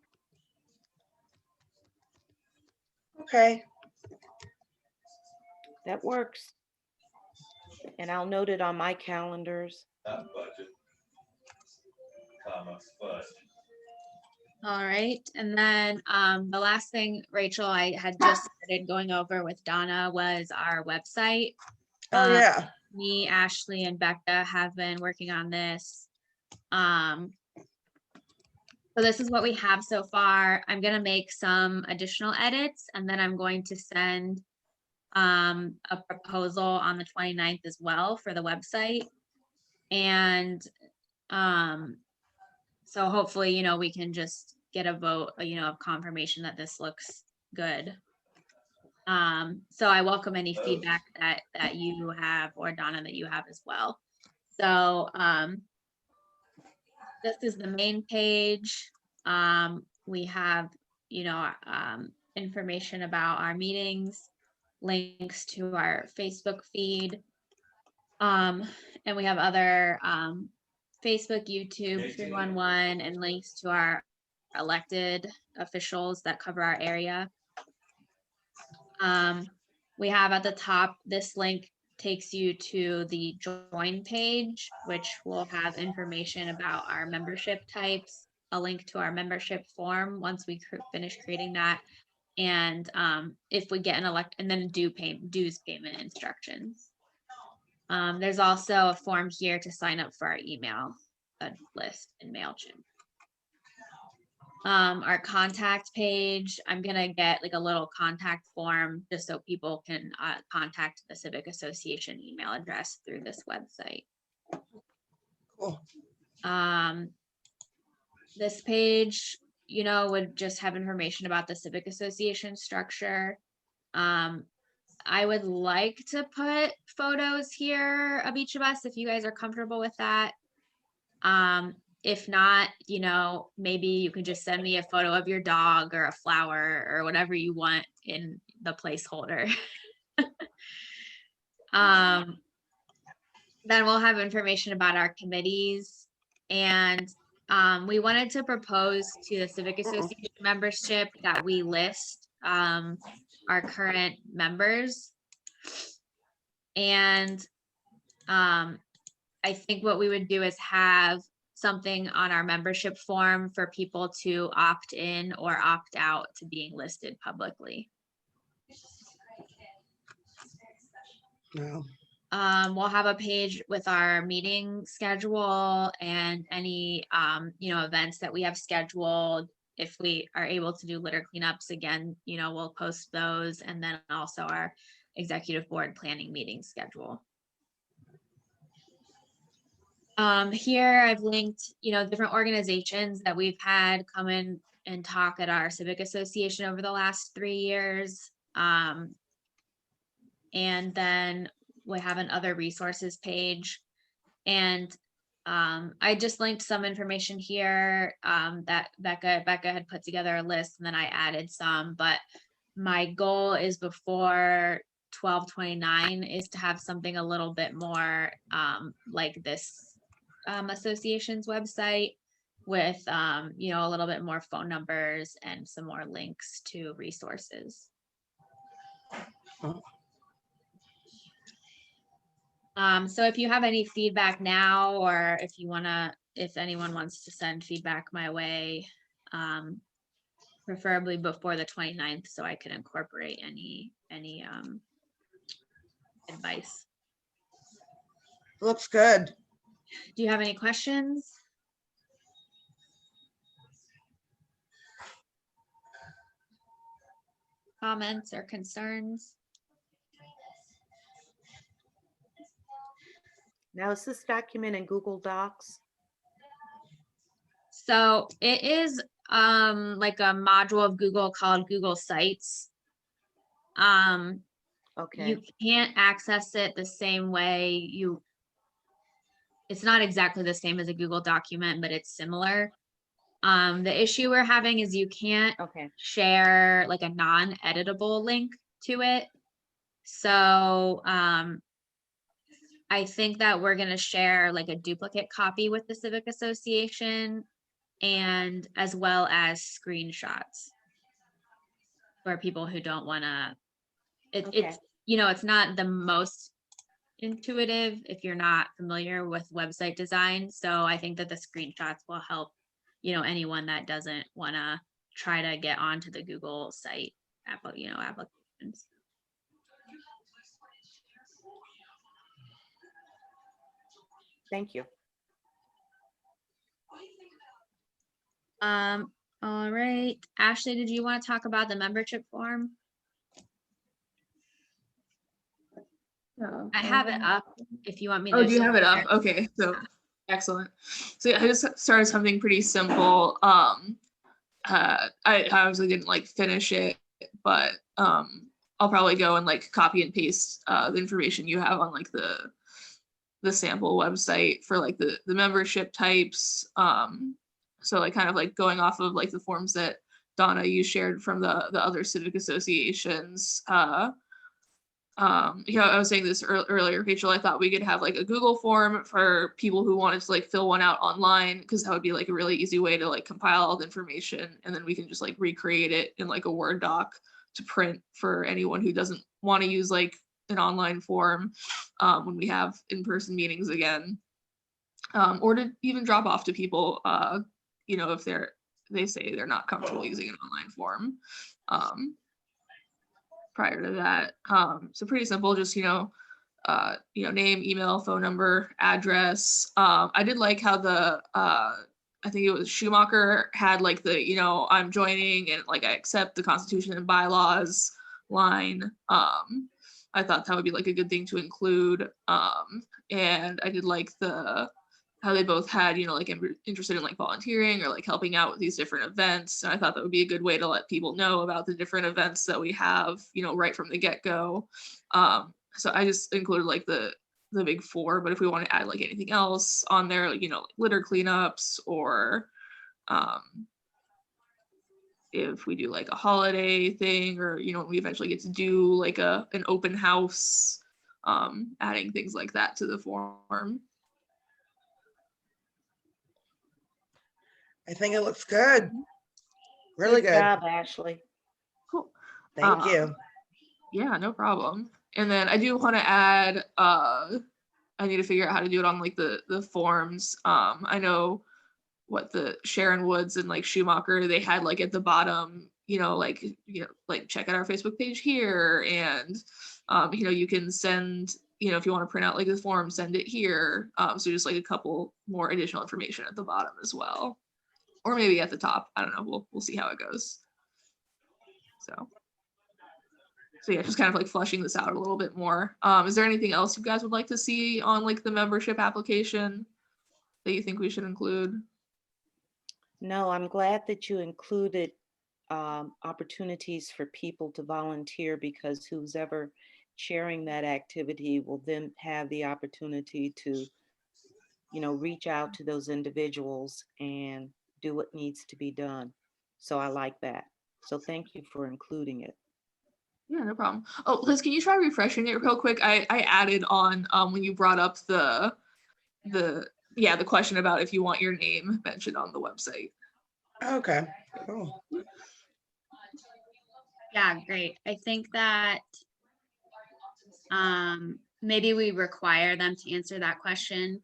Okay, That works. And I'll note it on my calendars. Not budget, comma, but. All right, and then the last thing, Rachel, I had just started going over with Donna was our website. oh yeah, Me, Ashley, and Becca have been working on this. So this is what we have so far. I'm gonna make some additional edits and then I'm going to send a proposal on the 29th as well for the website. And so hopefully, you know, we can just get a vote, you know, of confirmation that this looks good. So I welcome any feedback that you have, or Donna, that you have as well. So this is the main page. We have, you know, information about our meetings, links to our Facebook feed. And we have other Facebook, YouTube, 311, and links to our elected officials that cover our area. We have at the top, this link takes you to the join page, which will have information about our membership types, a link to our membership form once we finish creating that, and if we get an and then dues payment instructions. There's also a form here to sign up for our email list in MailChimp. Our contact page, I'm gonna get like a little contact form just so people can contact the Civic Association email address through this website. cool. This page, you know, would just have information about the Civic Association structure. I would like to put photos here of each of us if you guys are comfortable with that. If not, you know, maybe you can just send me a photo of your dog or a flower or whatever you want in the placeholder. Then we'll have information about our committees, and we wanted to propose to the Civic Association membership that we list our current members. And I think what we would do is have something on our membership form for people to opt in or opt out to being listed publicly. No. We'll have a page with our meeting schedule and any, events that we have scheduled. If we are able to do litter cleanups again, we'll post those, and then also our executive board planning meeting schedule. Here I've linked, different organizations that we've had come in and talk at our Civic Association over the last 3 years. And then we have an other resources page. And I just linked some information here that Becca had put together a list, and then I added some, but my goal is before 12/29 is to have something a little bit more like this association's website with a little bit more phone numbers and some more links to resources. So if you have any feedback now, or if anyone wants to send feedback my way, preferably before the 29th, so I can incorporate any advice. Looks good. Do you have any questions? Comments or concerns? Now, is this document in Google Docs? So it is like a module of Google called Google Sites. Okay, You can't access it the same way it's not exactly the same as a Google document, but it's similar. The issue we're having is you can't okay, share like a non-editable link to it. So I think that we're gonna share like a duplicate copy with the Civic Association, and as well as screenshots for people who don't wanna, Okay. it's not the most intuitive if you're not familiar with website design. So I think that the screenshots will help, anyone that doesn't wanna try to get onto the Google site applications. Thank you. All right, Ashley, did you want to talk about the membership form? I have it up if you want me to. Oh, do you have it up? Okay, so excellent. So yeah, I just started something pretty simple. I obviously didn't like finish it, but I'll probably go and like copy and paste the information you have on like the sample website for like the membership types. So like kind of like going off of like the forms that Donna, you shared from the other civic associations. I was saying this earlier, Rachel, I thought we could have like a Google form for people who wanted to like fill one out online, because that would be like a really easy way to like compile all the information, and then we can just like recreate it in like a Word doc to print for anyone who doesn't want to use like an online form when we have in-person meetings again, or to even drop off to people, if they say they're not comfortable using an online form. Prior to that. So pretty simple, just, name, email, phone number, address. I did like how I think it was Schumacher had like the, I'm joining and like I accept the Constitution and bylaws line. I thought that would be like a good thing to include. And I did like how they both had, like interested in like volunteering or like helping out with these different events. And I thought that would be a good way to let people know about the different events that we have, right from the get-go. So I just included like the big four, but if we want to add like anything else on there, like, like litter cleanups, or if we do like a holiday thing, or, we eventually get to do like an open house, adding things like that to the form. I think it looks good. Really good. Job, Ashley. Cool. Thank you. Yeah, no problem. And then I do want to add, I need to figure out how to do it on like the forms. I know what the Sharon Woods and like Schumacher, they had like at the bottom, like check out our Facebook page here, and You can send, if you want to print out like the form, send it here. So just like a couple more additional information at the bottom as well, or maybe at the top. I don't know. We'll see how it goes. So yeah, just kind of like fleshing this out a little bit more. Is there anything else you guys would like to see on like the membership application that you think we should include? No, I'm glad that you included opportunities for people to volunteer, because who's ever chairing that activity will then have the opportunity to, reach out to those individuals and do what needs to be done. So I like that. So thank you for including it. Yeah, no problem. Oh, Liz, can you try refreshing it real quick? I added on when you brought up the question about if you want your name mentioned on the website. Okay, cool. Yeah, great. I think that maybe we require them to answer that question.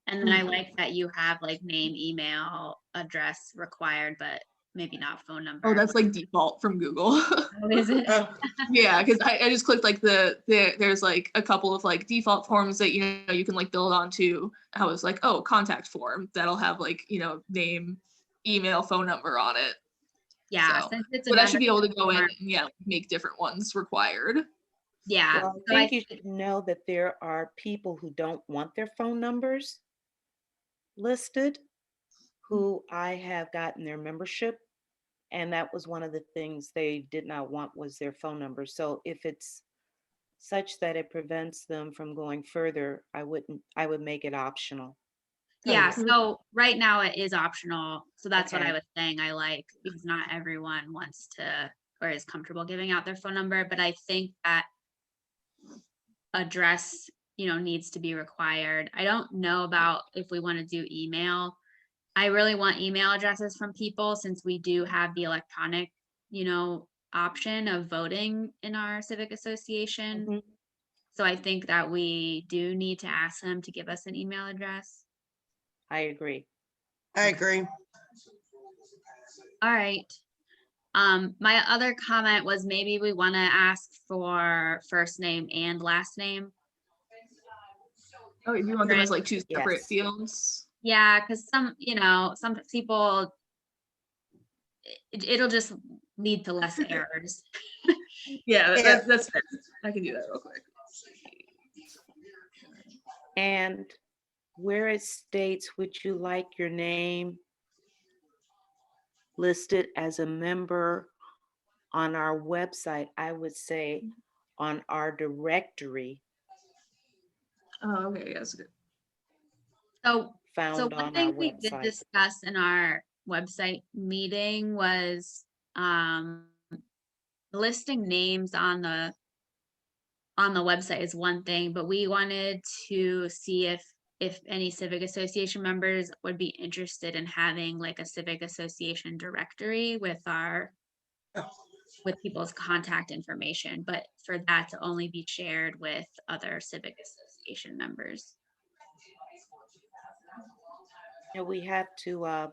And then I like that you have like name, email, address required, but maybe not phone number. Oh, that's like default from Google. Oh, is it? Oh, Yeah, because I just clicked like there's like a couple of like default forms that you can like build onto. I was like, oh, contact form that'll have like name, email, phone number on it. Yeah, So, since it's a but I should be able to membership go in form, and make different ones required. yeah. Well, So I think you should know that there are people who don't want their phone numbers listed, who I have gotten their membership, and that was one of the things they did not want, was their phone number. So if it's such that it prevents them from going further, I would make it optional. yeah, Okay. so right now it is optional. So that's what I Okay. was saying. I like, because not everyone wants to or is comfortable giving out their phone number, but I think that address, needs to be required. I don't know about if we want to do email. I really want email addresses from people since we do have the electronic, option of voting in our civic association. Mhm. So I think that we do need to ask them to give us an email address. I agree. I agree. All right. My other comment was maybe we want to ask for first name and last name. Oh, you want them as like two separate Yes. fields? Yeah, because some people, it'll just lead to less errors. Yeah, Yeah. that's fair. I can do that real quick. And where it states, would you like your name listed as a member on our website? I would say on our directory Oh, okay, that's good. So found one on our thing we did website. discuss in our website meeting was listing names on the website is one thing, but we wanted to see if any civic association members would be interested in having like a civic association directory with people's contact information, but for that to only be shared with other civic association members. Yeah, we have to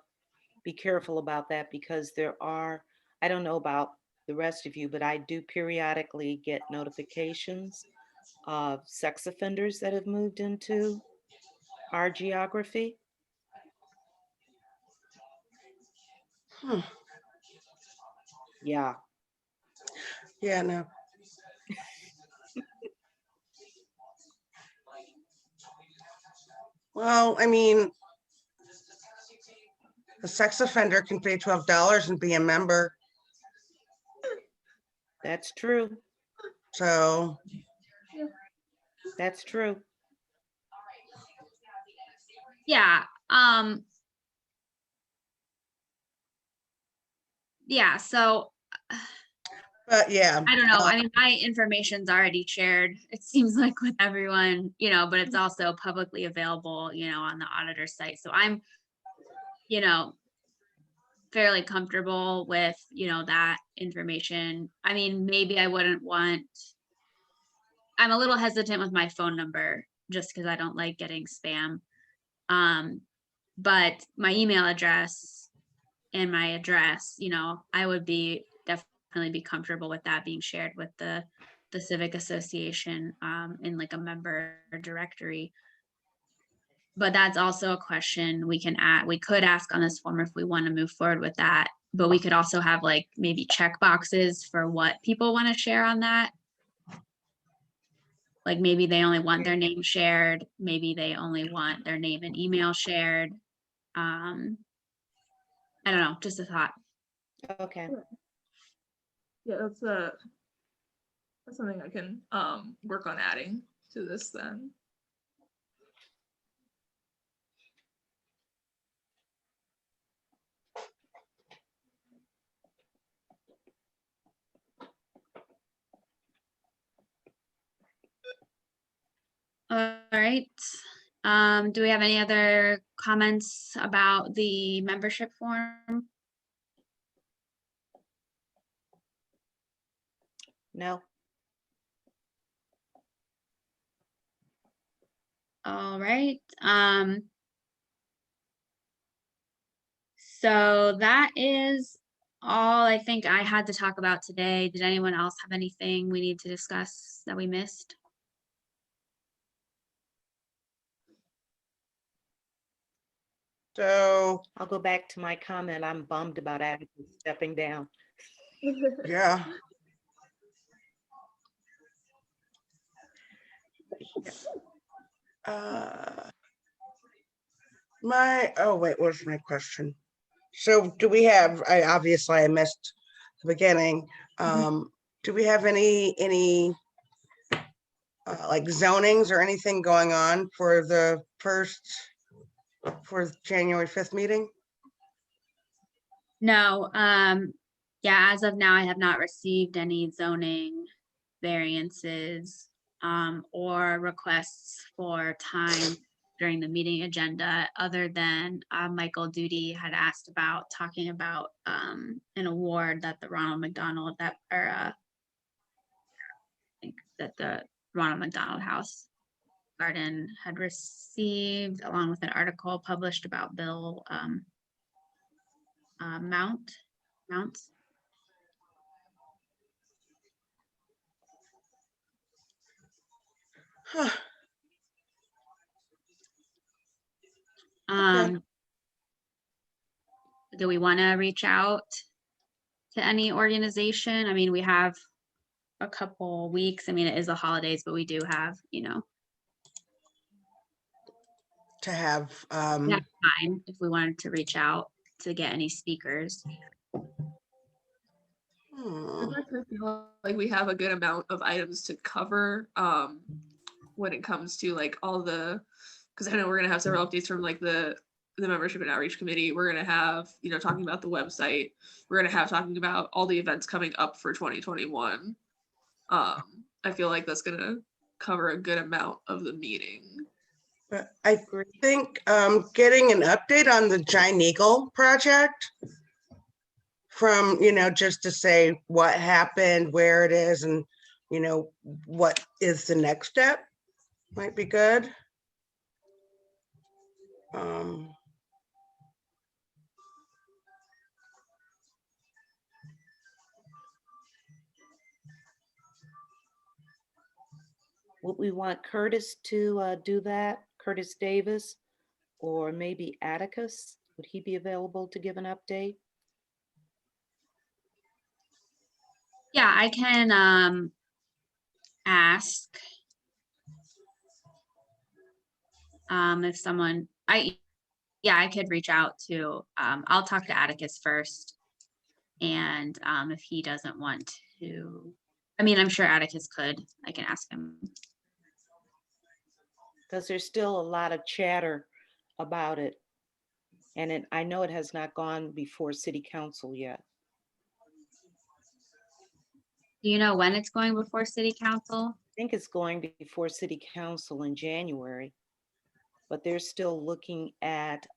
be careful about that, because I don't know about the rest of you, but I do periodically get notifications of sex offenders that have moved into our geography. Hmm. Yeah, Yeah, no. Well, I mean, a sex offender can pay $12 and be a member. that's true. So, That's true. Yeah. Yeah, so but yeah, I don't know. I mean, my information's already shared, it seems like, with everyone, but it's also publicly available, on the auditor's site. So I'm, fairly comfortable with, that information. I mean, maybe I wouldn't want, I'm a little hesitant with my phone number just because I don't like getting spam. But my email address and my address, I would be definitely be comfortable with that being shared with the the Civic Association in like a member directory. But that's also a question we could ask on this form if we want to move forward with that. But we could also have like maybe check boxes for what people want to share on that. Like maybe they only want their name shared, maybe they only want their name and email shared. I don't know, just a thought. Okay. Yeah, that's something I can work on adding to this then. All right. Do we have any other comments about the membership form? No, All right. So that is all I think I had to talk about today. Did anyone else have anything we need to discuss that we missed? So, I'll go back to my comment. I'm bummed about Atticus stepping down. yeah. Oh wait, what's my question? So do we have, obviously I missed the beginning. Do we have any like zonings or anything going on for the January 5th meeting? No, yeah, as of now, I have not received any zoning variances or requests for time during the meeting agenda, other than Michael Duty had asked about talking about an award that the Ronald McDonald I think that the Ronald McDonald House Garden had received, along with an article published about Bill Mounts. Huh, Do we want to reach out to any organization? I mean, we have a couple weeks. I mean, it is the holidays, but we do have, to have, we have time if we wanted to reach out to get any speakers. hmm, I feel like we have a good amount of items to cover when it comes to like all the, because I know we're gonna have several updates from like the membership and outreach committee. We're gonna have, talking about the website. We're gonna have talking about all the events coming up for 2021. I feel like that's gonna cover a good amount of the meeting. but I think getting an update on the Giant Eagle project from, just to say what happened, where it is, and, what is the next step might be good. Would we want Curtis to do that? Curtis Davis, or maybe Atticus? Would he be available to give an update? Yeah, I can ask if someone, I could reach out to, I'll talk to Atticus first. And if he doesn't want to, I mean, I'm sure Atticus could, I can ask him. Because there's still a lot of chatter about it. And I know it has not gone before city council yet. Do you know when it's going before city council? I think it's going before city council in January, but they're still looking at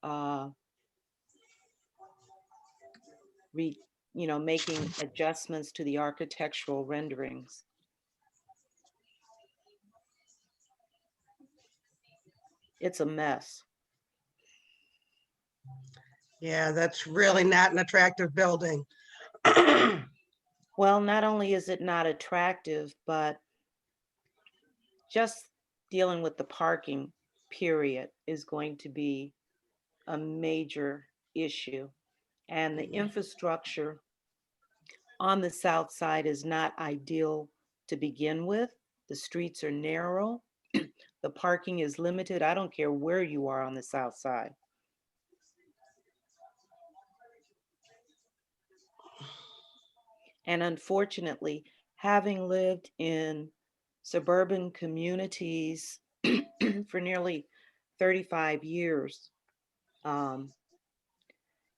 making adjustments to the architectural renderings. It's a mess. Yeah, that's really not an attractive building. Well, not only is it not attractive, but just dealing with the parking period is going to be a major issue. And the infrastructure on the south side is not ideal to begin with. The streets are narrow. The parking is limited. I don't care where you are on the south side. And unfortunately, having lived in suburban communities for nearly 35 years,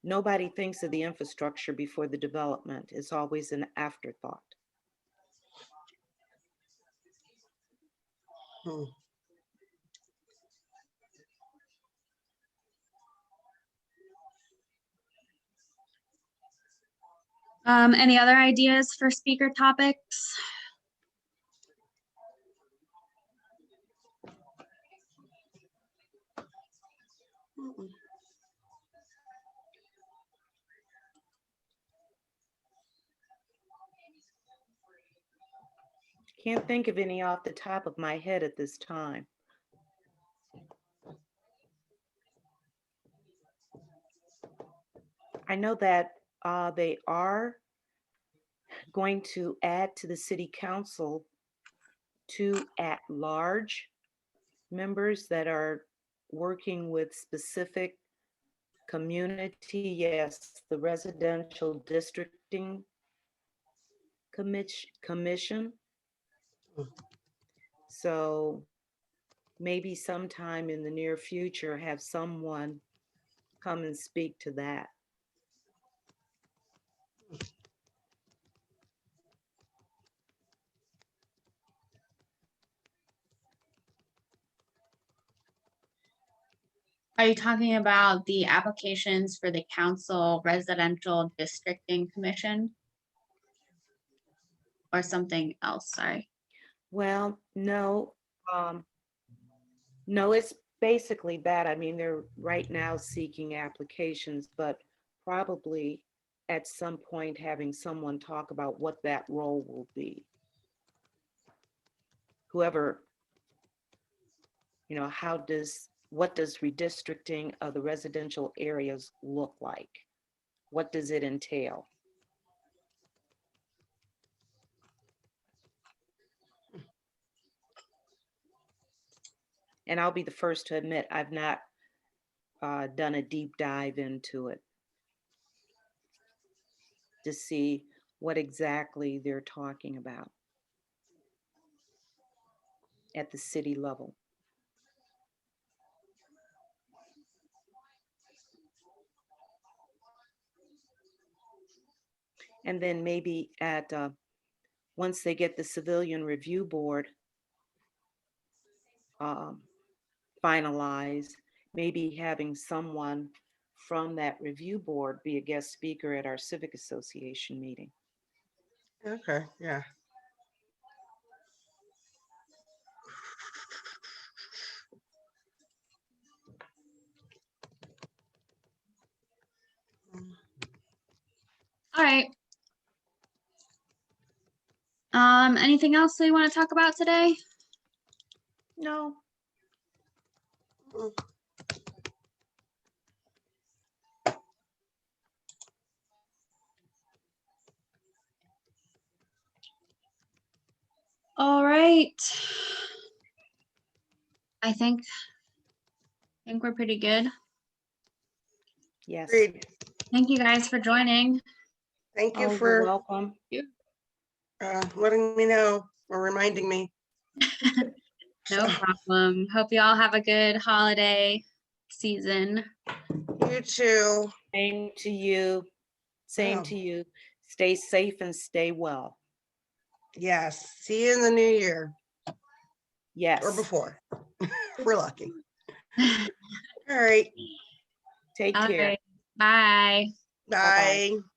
nobody thinks of the infrastructure before the development. It's always an afterthought. Hmm. Any other ideas for speaker topics? Mm-mm. Can't think of any off the top of my head at this time. I know that they are going to add to the city council 2 at-large members that are working with specific community, yes, the residential districting commission. Mm. So maybe sometime in the near future, have someone come and speak to that. Are you talking about the applications for the council residential districting commission? Or something else, sorry. Well, no, no, it's basically that. I mean, they're right now seeking applications, but probably at some point having someone talk about what that role will be. Whoever, what does redistricting of the residential areas look like? What does it entail? And I'll be the first to admit, I've not done a deep dive into it to see what exactly they're talking about at the city level. And then maybe at, once they get the civilian review board finalized, maybe having someone from that review board be a guest speaker at our Civic Association meeting. Okay, yeah. All right. Anything else that you want to talk about today? No, Mm. All right. I think we're pretty good. yes. Agreed. Thank you guys for joining. Thank Oh, you you're for welcome. letting me know or reminding me. No So, problem. Hope you all have a good holiday season. you too. Same to you. Same Oh. to you. Stay safe and stay well. Yes. See you in the new year Yes. or before. We're lucky. All right. Take All care. right. Bye. Bye-bye. Bye.